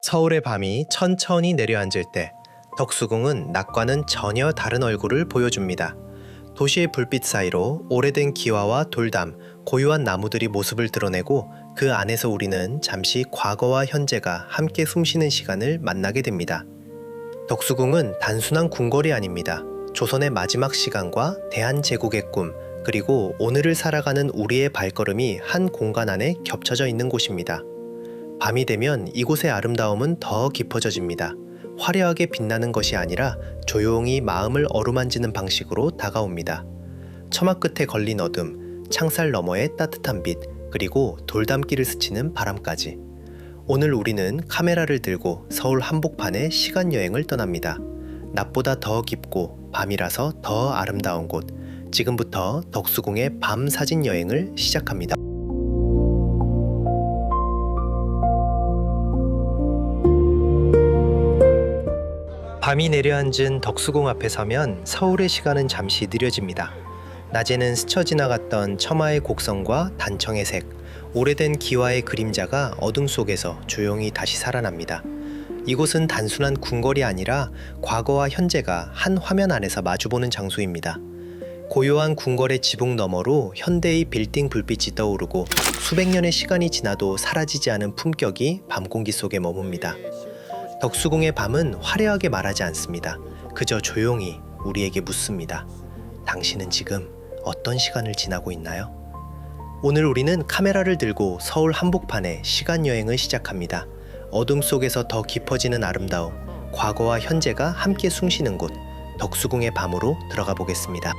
서울의 밤이 천천히 내려앉을 때 덕수궁은 낮과는 전혀 다른 얼굴을 보여줍니다. 도시의 불빛 사이로 오래된 기와와 돌담, 고유한 나무들이 모습을 드러내고 그 안에서 우리는 잠시 과거와 현재가 함께 숨쉬는 시간을 만나게 됩니다. 덕수궁은 단순한 궁궐이 아닙니다. 조선의 마지막 시간과 대한제국의 꿈, 그리고 오늘을 살아가는 우리의 발걸음이 한 공간 안에 겹쳐져 있는 곳입니다. 밤이 되면 이곳의 아름다움은 더 깊어져집니다. 화려하게 빛나는 것이 아니라 조용히 마음을 어루만지는 방식으로 다가옵니다. 처마 끝에 걸린 어둠, 창살 너머의 따뜻한 빛, 그리고 돌담길을 스치는 바람까지. 오늘 우리는 카메라를 들고 서울 한복판의 시간여행을 떠납니다. 낮보다 더 깊고 밤이라서 더 아름다운 곳. 지금부터 덕수궁의 밤 사진 여행을 시작합니다. 밤이 내려앉은 덕수궁 앞에 서면 서울의 시간은 잠시 느려집니다. 낮에는 스쳐 지나갔던 처마의 곡선과 단청의 색, 오래된 기와의 그림자가 어둠 속에서 조용히 다시 살아납니다. 이곳은 단순한 궁궐이 아니라 과거와 현재가 한 화면 안에서 마주보는 장소입니다. 고요한 궁궐의 지붕 너머로 현대의 빌딩 불빛이 떠오르고 수백 년의 시간이 지나도 사라지지 않은 품격이 밤 공기 속에 머뭅니다. 덕수궁의 밤은 화려하게 말하지 않습니다. 그저 조용히 우리에게 묻습니다. 당신은 지금 어떤 시간을 지나고 있나요? 오늘 우리는 카메라를 들고 서울 한복판에 시간 여행을 시작합니다. 어둠 속에서 더 깊어지는 아름다움, 과거와 현재가 함께 숨쉬는 곳, 덕수궁의 밤으로 들어가 보겠습니다.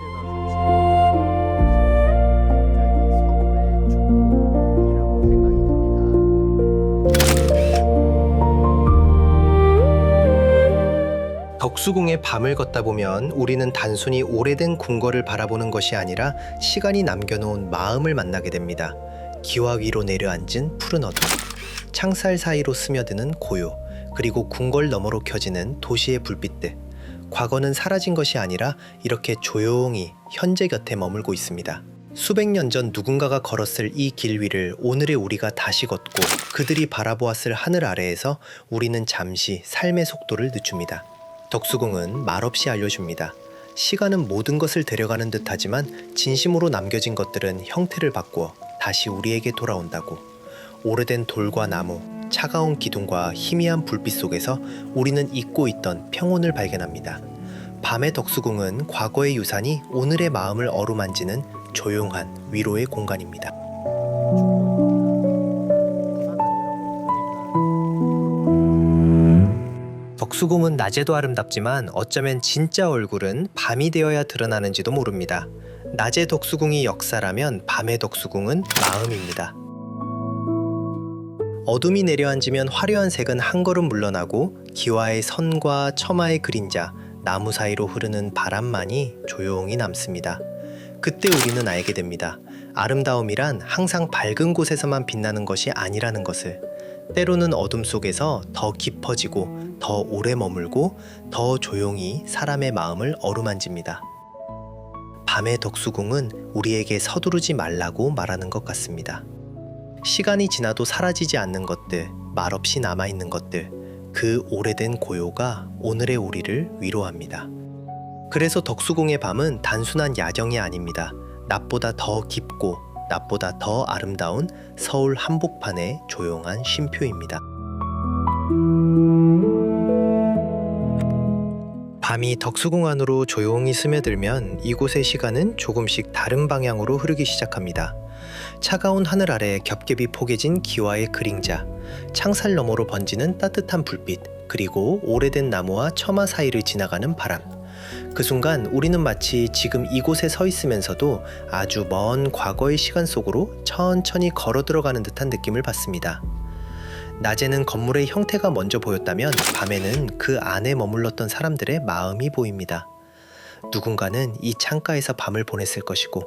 덕수궁의 밤을 걷다 보면 우리는 단순히 오래된 궁궐을 바라보는 것이 아니라 시간이 남겨놓은 마음을 만나게 됩니다. 기와 위로 내려앉은 푸른 어둠, 창살 사이로 스며드는 고요, 그리고 궁궐 너머로 켜지는 도시의 불빛들. 과거는 사라진 것이 아니라 이렇게 조용히 현재 곁에 머물고 있습니다. 수백 년 전 누군가가 걸었을 이 길 위를 오늘의 우리가 다시 걷고 그들이 바라보았을 하늘 아래에서 우리는 잠시 삶의 속도를 늦춥니다. 덕수궁은 말없이 알려줍니다. 시간은 모든 것을 데려가는 듯하지만 진심으로 남겨진 것들은 형태를 바꾸어 다시 우리에게 돌아온다고. 오래된 돌과 나무, 차가운 기둥과 희미한 불빛 속에서 우리는 잊고 있던 평온을 발견합니다. 밤의 덕수궁은 과거의 유산이 오늘의 마음을 어루만지는 조용한 위로의 공간입니다. 덕수궁은 낮에도 아름답지만 어쩌면 진짜 얼굴은 밤이 되어야 드러나는지도 모릅니다. 낮의 덕수궁이 역사라면 밤의 덕수궁은 마음입니다. 어둠이 내려앉으면 화려한 색은 한 걸음 물러나고 기와의 선과 처마의 그림자, 나무 사이로 흐르는 바람만이 조용히 남습니다. 그때 우리는 알게 됩니다. 아름다움이란 항상 밝은 곳에서만 빛나는 것이 아니라는 것을. 때로는 어둠 속에서 더 깊어지고 더 오래 머물고 더 조용히 사람의 마음을 어루만집니다. 밤의 덕수궁은 우리에게 서두르지 말라고 말하는 것 같습니다. 시간이 지나도 사라지지 않는 것들, 말없이 남아있는 것들, 그 오래된 고요가 오늘의 우리를 위로합니다. 그래서 덕수궁의 밤은 단순한 야경이 아닙니다. 낮보다 더 깊고 낮보다 더 아름다운 서울 한복판의 조용한 쉼표입니다. 밤이 덕수궁 안으로 조용히 스며들면 이곳의 시간은 조금씩 다른 방향으로 흐르기 시작합니다. 차가운 하늘 아래 겹겹이 포개진 기와의 그림자, 창살 너머로 번지는 따뜻한 불빛, 그리고 오래된 나무와 처마 사이를 지나가는 바람. 그 순간 우리는 마치 지금 이곳에 서 있으면서도 아주 먼 과거의 시간 속으로 천천히 걸어 들어가는 듯한 느낌을 받습니다. 낮에는 건물의 형태가 먼저 보였다면 밤에는 그 안에 머물렀던 사람들의 마음이 보입니다. 누군가는 이 창가에서 밤을 보냈을 것이고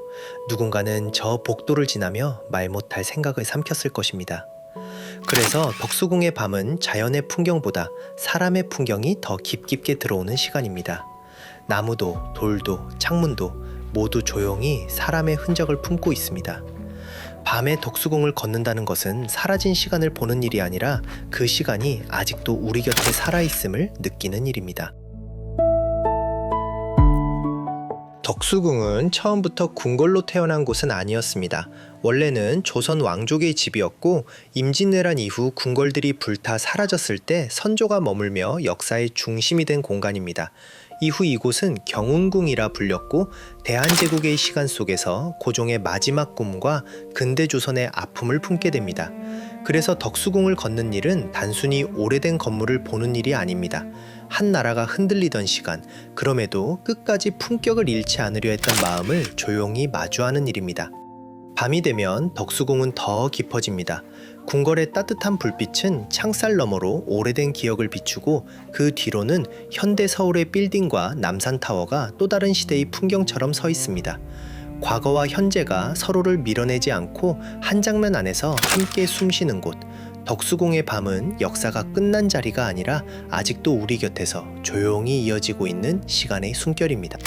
누군가는 저 복도를 지나며 말 못할 생각을 삼켰을 것입니다. 그래서 덕수궁의 밤은 자연의 풍경보다 사람의 풍경이 더 깊게 들어오는 시간입니다. 나무도 돌도 창문도 모두 조용히 사람의 흔적을 품고 있습니다. 밤에 덕수궁을 걷는다는 것은 사라진 시간을 보는 일이 아니라 그 시간이 아직도 우리 곁에 살아있음을 느끼는 일입니다. 덕수궁은 처음부터 궁궐로 태어난 곳은 아니었습니다. 원래는 조선 왕족의 집이었고 임진왜란 이후 궁궐들이 불타 사라졌을 때 선조가 머물며 역사의 중심이 된 공간입니다. 이후 이곳은 경운궁이라 불렸고 대한제국의 시간 속에서 고종의 마지막 꿈과 근대 조선의 아픔을 품게 됩니다. 그래서 덕수궁을 걷는 일은 단순히 오래된 건물을 보는 일이 아닙니다. 한 나라가 흔들리던 시간, 그럼에도 끝까지 품격을 잃지 않으려 했던 마음을 조용히 마주하는 일입니다. 밤이 되면 덕수궁은 더 깊어집니다. 궁궐의 따뜻한 불빛은 창살 너머로 오래된 기억을 비추고 그 뒤로는 현대 서울의 빌딩과 남산타워가 또 다른 시대의 풍경처럼 서 있습니다. 과거와 현재가 서로를 밀어내지 않고 한 장면 안에서 함께 숨쉬는 곳. 덕수궁의 밤은 역사가 끝난 자리가 아니라 아직도 우리 곁에서 조용히 이어지고 있는 시간의 숨결입니다.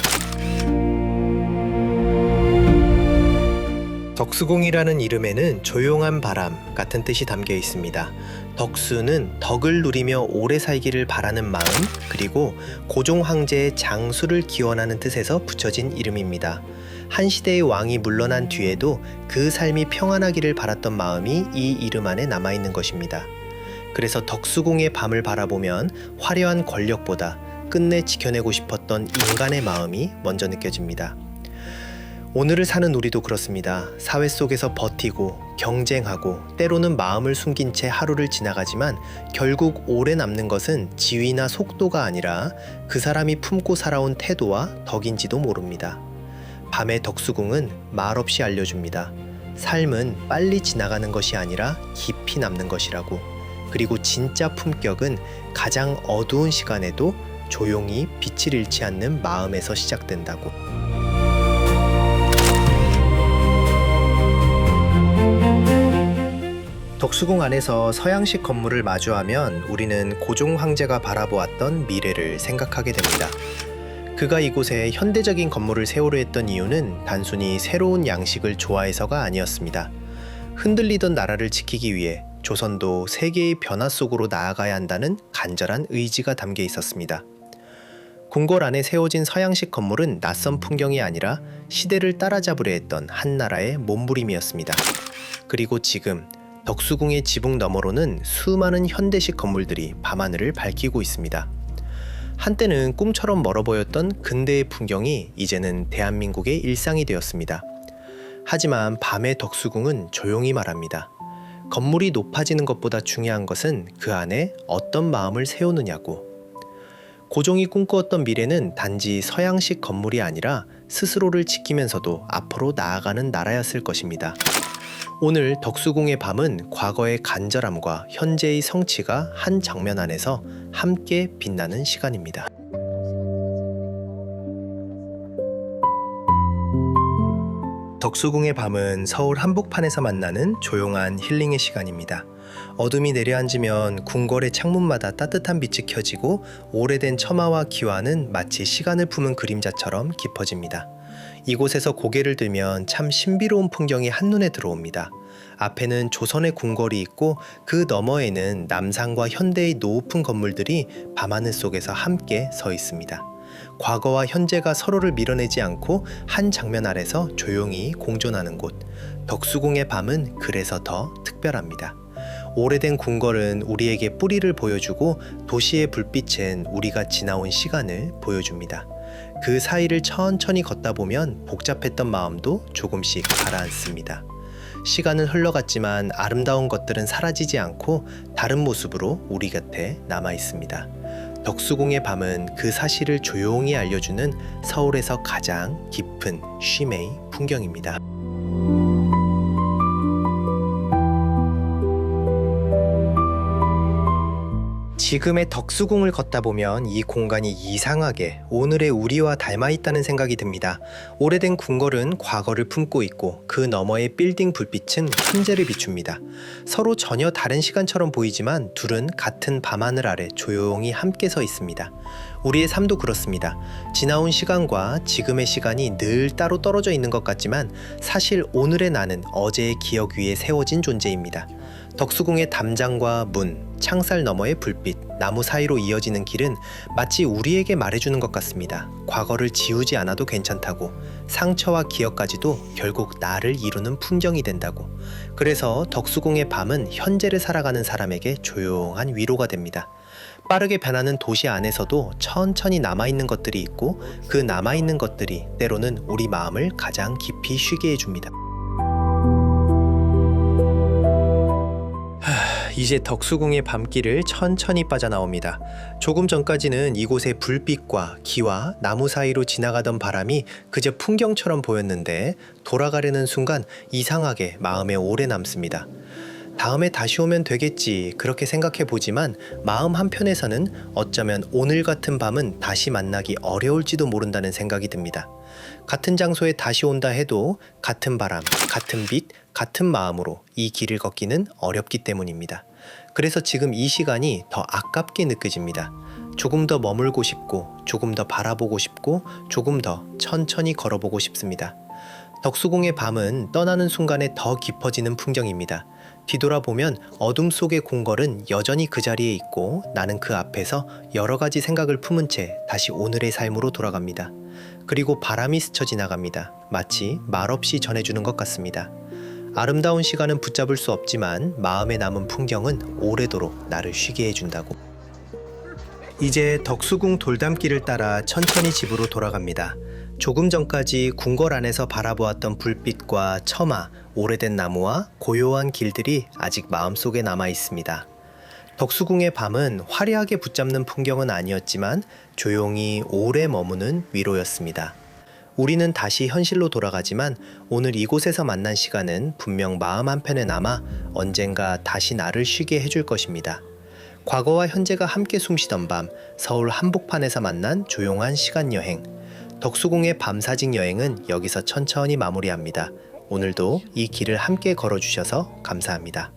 덕수궁이라는 이름에는 조용한 바람 같은 뜻이 담겨 있습니다. 덕수는 덕을 누리며 오래 살기를 바라는 마음, 그리고 고종 황제의 장수를 기원하는 뜻에서 붙여진 이름입니다. 한 시대의 왕이 물러난 뒤에도 그 삶이 평안하기를 바랐던 마음이 이 이름 안에 남아있는 것입니다. 그래서 덕수궁의 밤을 바라보면 화려한 권력보다 끝내 지켜내고 싶었던 인간의 마음이 먼저 느껴집니다. 오늘을 사는 우리도 그렇습니다. 사회 속에서 버티고 경쟁하고 때로는 마음을 숨긴 채 하루를 지나가지만 결국 오래 남는 것은 지위나 속도가 아니라 그 사람이 품고 살아온 태도와 덕인지도 모릅니다. 밤의 덕수궁은 말없이 알려줍니다. 삶은 빨리 지나가는 것이 아니라 깊이 남는 것이라고. 그리고 진짜 품격은 가장 어두운 시간에도 조용히 빛을 잃지 않는 마음에서 시작된다고. 덕수궁 안에서 서양식 건물을 마주하면 우리는 고종 황제가 바라보았던 미래를 생각하게 됩니다. 그가 이곳에 현대적인 건물을 세우려 했던 이유는 단순히 새로운 양식을 좋아해서가 아니었습니다. 흔들리던 나라를 지키기 위해 조선도 세계의 변화 속으로 나아가야 한다는 간절한 의지가 담겨 있었습니다. 궁궐 안에 세워진 서양식 건물은 낯선 풍경이 아니라 시대를 따라잡으려 했던 한 나라의 몸부림이었습니다. 그리고 지금 덕수궁의 지붕 너머로는 수많은 현대식 건물들이 밤하늘을 밝히고 있습니다. 한때는 꿈처럼 멀어 보였던 근대의 풍경이 이제는 대한민국의 일상이 되었습니다. 하지만 밤의 덕수궁은 조용히 말합니다. 건물이 높아지는 것보다 중요한 것은 그 안에 어떤 마음을 세우느냐고. 고종이 꿈꾸었던 미래는 단지 서양식 건물이 아니라 스스로를 지키면서도 앞으로 나아가는 나라였을 것입니다. 오늘 덕수궁의 밤은 과거의 간절함과 현재의 성취가 한 장면 안에서 함께 빛나는 시간입니다. 덕수궁의 밤은 서울 한복판에서 만나는 조용한 힐링의 시간입니다. 어둠이 내려앉으면 궁궐의 창문마다 따뜻한 빛이 켜지고 오래된 처마와 기와는 마치 시간을 품은 그림자처럼 깊어집니다. 이곳에서 고개를 들면 참 신비로운 풍경이 한눈에 들어옵니다. 앞에는 조선의 궁궐이 있고 그 너머에는 남산과 현대의 높은 건물들이 밤하늘 속에서 함께 서 있습니다. 과거와 현재가 서로를 밀어내지 않고 한 장면 아래서 조용히 공존하는 곳. 덕수궁의 밤은 그래서 더 특별합니다. 오래된 궁궐은 우리에게 뿌리를 보여주고 도시의 불빛은 우리가 지나온 시간을 보여줍니다. 그 사이를 천천히 걷다 보면 복잡했던 마음도 조금씩 가라앉습니다. 시간은 흘러갔지만 아름다운 것들은 사라지지 않고 다른 모습으로 우리 곁에 남아 있습니다. 덕수궁의 밤은 그 사실을 조용히 알려주는 서울에서 가장 깊은 쉼의 풍경입니다. 지금의 덕수궁을 걷다 보면 이 공간이 이상하게 오늘의 우리와 닮아 있다는 생각이 듭니다. 오래된 궁궐은 과거를 품고 있고 그 너머의 빌딩 불빛은 현재를 비춥니다. 서로 전혀 다른 시간처럼 보이지만 둘은 같은 밤하늘 아래 조용히 함께 서 있습니다. 우리의 삶도 그렇습니다. 지나온 시간과 지금의 시간이 늘 따로 떨어져 있는 것 같지만 사실 오늘의 나는 어제의 기억 위에 세워진 존재입니다. 덕수궁의 담장과 문, 창살 너머의 불빛, 나무 사이로 이어지는 길은 마치 우리에게 말해주는 것 같습니다. 과거를 지우지 않아도 괜찮다고, 상처와 기억까지도 결국 나를 이루는 풍경이 된다고. 그래서 덕수궁의 밤은 현재를 살아가는 사람에게 조용한 위로가 됩니다. 빠르게 변하는 도시 안에서도 천천히 남아있는 것들이 있고 그 남아있는 것들이 때로는 우리 마음을 가장 깊이 쉬게 해줍니다. 이제 덕수궁의 밤길을 천천히 빠져나옵니다. 조금 전까지는 이곳의 불빛과 기와 나무 사이로 지나가던 바람이 그저 풍경처럼 보였는데 돌아가려는 순간 이상하게 마음에 오래 남습니다. 다음에 다시 오면 되겠지 그렇게 생각해 보지만 마음 한편에서는 어쩌면 오늘 같은 밤은 다시 만나기 어려울지도 모른다는 생각이 듭니다. 같은 장소에 다시 온다 해도 같은 바람, 같은 빛, 같은 마음으로 이 길을 걷기는 어렵기 때문입니다. 그래서 지금 이 시간이 더 아깝게 느껴집니다. 조금 더 머물고 싶고 조금 더 바라보고 싶고 조금 더 천천히 걸어보고 싶습니다. 덕수궁의 밤은 떠나는 순간에 더 깊어지는 풍경입니다. 뒤돌아보면 어둠 속의 궁궐은 여전히 그 자리에 있고 나는 그 앞에서 여러 가지 생각을 품은 채 다시 오늘의 삶으로 돌아갑니다. 그리고 바람이 스쳐 지나갑니다. 마치 말없이 전해주는 것 같습니다. 아름다운 시간은 붙잡을 수 없지만 마음에 남은 풍경은 오래도록 나를 쉬게 해준다고. 이제 덕수궁 돌담길을 따라 천천히 집으로 돌아갑니다. 조금 전까지 궁궐 안에서 바라보았던 불빛과 처마, 오래된 나무와 고요한 길들이 아직 마음속에 남아 있습니다. 덕수궁의 밤은 화려하게 붙잡는 풍경은 아니었지만 조용히 오래 머무는 위로였습니다. 우리는 다시 현실로 돌아가지만 오늘 이곳에서 만난 시간은 분명 마음 한편에 남아 언젠가 다시 나를 쉬게 해줄 것입니다. 과거와 현재가 함께 숨쉬던 밤, 서울 한복판에서 만난 조용한 시간 여행. 덕수궁의 밤사직 여행은 여기서 천천히 마무리합니다. 오늘도 이 길을 함께 걸어주셔서 감사합니다.